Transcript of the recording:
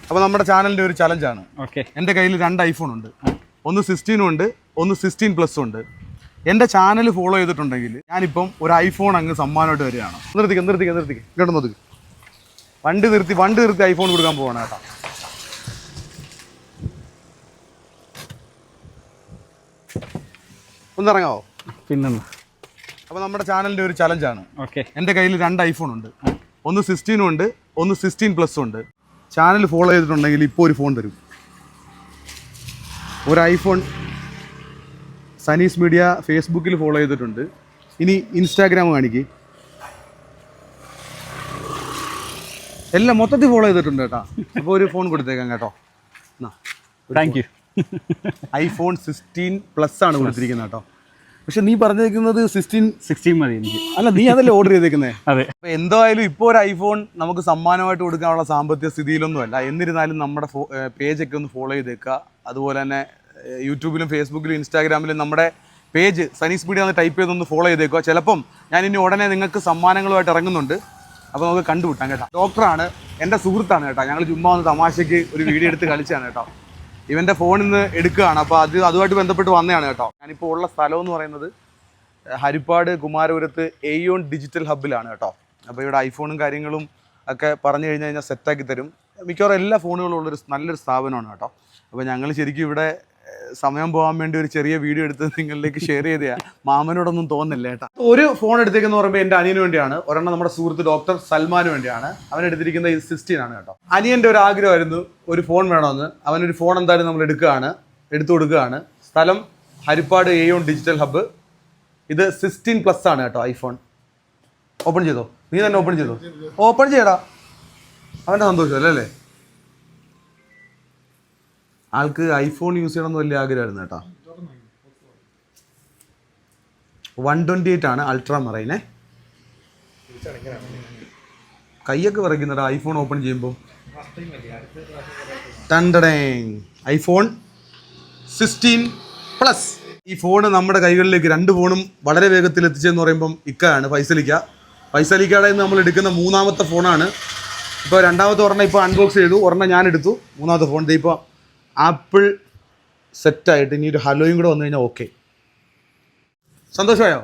അപ്പോൾ നമ്മുടെ ചാനലിൻ്റെ ഒരു ചലഞ്ചാണ്. ഓക്കെ. എൻ്റെ കയ്യിൽ 2 ഐഫോൺ ഉണ്ട്. ഒന്ന് 16 ഉണ്ട്, ഒന്ന് 16 പ്ലസ് ഉണ്ട്. എൻ്റെ ചാനൽ ഫോളോ ചെയ്തിട്ടുണ്ടെങ്കിൽ ഞാനിപ്പം ഒരു ഐഫോൺ അങ്ങ് സമ്മാനമായിട്ട് വരികയാണ്. നിർത്തിക്ക് ഇങ്ങോട്ട് നോക്ക്. വണ്ടി നിർത്തി ഐഫോൺ കൊടുക്കാൻ പോവാണ് കേട്ടോ. ഒന്നിറങ്ങാവോ? പിന്നെന്താ. അപ്പോൾ നമ്മുടെ ചാനലിൻ്റെ ഒരു ചലഞ്ചാണ്. ഓക്കെ. എൻ്റെ കയ്യിൽ 2 ഐഫോൺ ഉണ്ട്. ഒന്ന് 16 ഉണ്ട്, ഒന്ന് 16 പ്ലസ് ഉണ്ട്. ചാനൽ ഫോളോ ചെയ്തിട്ടുണ്ടെങ്കിൽ ഇപ്പോൾ ഒരു ഫോൺ തരും. ഒരു ഐഫോൺ സനീസ് മീഡിയ ഫേസ്ബുക്കിൽ ഫോളോ ചെയ്തിട്ടുണ്ട്. ഇനി ഇൻസ്റ്റാഗ്രാം കാണിക്ക്. എല്ലാം മൊത്തത്തിൽ ഫോളോ ചെയ്തിട്ടുണ്ട് കേട്ടോ. അപ്പോൾ ഒരു ഫോൺ കൊടുത്തേക്കാം കേട്ടോ. Thank you. ഐഫോൺ 16 പ്ലസ് ആണ് കൊടുത്തിരിക്കുന്നത് കേട്ടോ. പക്ഷെ നീ പറഞ്ഞേക്കുന്നത് 16 മതി എനിക്ക്. അല്ല, നീ അതല്ലേ ഓർഡർ ചെയ്തേക്കുന്നത്? അതെ. അപ്പോൾ എന്തായാലും ഇപ്പോൾ ഒരു ഐഫോൺ നമുക്ക് സമ്മാനമായിട്ട് കൊടുക്കാനുള്ള സാമ്പത്തിക സ്ഥിതിയിലൊന്നുമല്ല. എന്നിരുന്നാലും നമ്മുടെ പേജൊക്കെ ഒന്ന് ഫോളോ ചെയ്തേക്കുക. അതുപോലെ തന്നെ യൂട്യൂബിലും ഫേസ്ബുക്കിലും ഇൻസ്റ്റാഗ്രാമിലും നമ്മുടെ പേജ് സനീസ് മീഡിയ എന്ന് ടൈപ്പ് ചെയ്തൊന്ന് ഫോളോ ചെയ്തേക്കുക. ചിലപ്പം ഞാൻ ഇനി ഉടനെ നിങ്ങൾക്ക് സമ്മാനങ്ങളുമായിട്ട് ഇറങ്ങുന്നുണ്ട്. അപ്പോൾ നമുക്ക് കണ്ടുപിട്ടാം കേട്ടോ. ഡോക്ടറാണ്, എൻ്റെ സുഹൃത്താണ് കേട്ടോ. ഞങ്ങൾ ചുമ്മാ ഒന്ന് തമാശയ്ക്ക് ഒരു വീഡിയോ എടുത്ത് കളിച്ചാണ് കേട്ടോ. ഇവൻ്റെ ഫോണിൽ നിന്ന് എടുക്കുകയാണ്. അപ്പോൾ അതുമായിട്ട് ബന്ധപ്പെട്ട് വന്നതാണ് കേട്ടോ. ഞാനിപ്പോൾ ഉള്ള സ്ഥലം എന്ന് പറയുന്നത് ഹരിപ്പാട് കുമാരപുരത്ത് എയോൺ ഡിജിറ്റൽ ഹബ്ബിലാണ് കേട്ടോ. അപ്പോൾ ഇവിടെ ഐഫോണും കാര്യങ്ങളും ഒക്കെ പറഞ്ഞു കഴിഞ്ഞാൽ സെറ്റാക്കി തരും. മിക്കവാറും എല്ലാ ഫോണുകളും ഉള്ളൊരു നല്ലൊരു സ്ഥാപനമാണ് കേട്ടോ. അപ്പോൾ ഞങ്ങൾ ശരിക്കും ഇവിടെ സമയം പോകാൻ വേണ്ടി ഒരു ചെറിയ വീഡിയോ എടുത്ത് നിങ്ങളിലേക്ക് ഷെയർ ചെയ്തതാണ്. മാമനോടൊന്നും തോന്നില്ല കേട്ടോ. ഒരു ഫോൺ എടുത്തേക്കെന്ന് പറയുമ്പോൾ എൻ്റെ അനിയന് വേണ്ടിയാണ്. ഒരെണ്ണം നമ്മുടെ സുഹൃത്ത് ഡോക്ടർ സൽമാന് വേണ്ടിയാണ്. അവൻ എടുത്തിരിക്കുന്നത് 16 ആണ് കേട്ടോ. അനിയൻ്റെ ഒരു ആഗ്രഹമായിരുന്നു ഒരു ഫോൺ വേണമെന്ന്. അവനൊരു ഫോൺ എന്തായാലും നമ്മൾ എടുത്തു കൊടുക്കുകയാണ്. സ്ഥലം ഹരിപ്പാട് എയോൺ ഡിജിറ്റൽ ഹബ്ബ്. ഇത് 16 പ്ലസ് ആണ് കേട്ടോ ഐഫോൺ. ഓപ്പൺ ചെയ്തോ? നീ തന്നെ ഓപ്പൺ ചെയ്തോ? ഓപ്പൺ ചെയ്യടാ. അവൻ്റെ സന്തോഷം അല്ലേ? ആൾക്ക് ഐഫോൺ യൂസ് ചെയ്യണമെന്ന് വലിയ ആഗ്രഹമായിരുന്നു കേട്ടോ. 128 ആണ് അൾട്രാ മറൈനെ. കൈയൊക്കെ വിറയ്ക്കുന്നുണ്ട് ഐഫോൺ ഓപ്പൺ ചെയ്യുമ്പോൾ. IPhone 16 plus. ഈ ഫോണ് നമ്മുടെ കൈകളിലേക്ക് 2 ഫോണും വളരെ വേഗത്തിൽ എത്തിച്ചെന്ന് പറയുമ്പം ഇക്കയാണ് ഫൈസലിക്കയുടെ നിന്ന് നമ്മൾ എടുക്കുന്ന 3ാമത്തെ ഫോണാണ്. ഇപ്പോൾ 2ാമത്തെ ഒരെണ്ണം ഇപ്പോൾ അൺബോക്സ് ചെയ്തു. ഒരെണ്ണം ഞാൻ എടുത്തു. 3ാമത്തെ ഫോൺ ഇപ്പോൾ ആപ്പിൾ സെറ്റായിട്ട് ഇനി ഒരു ഹലോയും കൂടെ വന്നു കഴിഞ്ഞാൽ ഓക്കെ. സന്തോഷമായോ?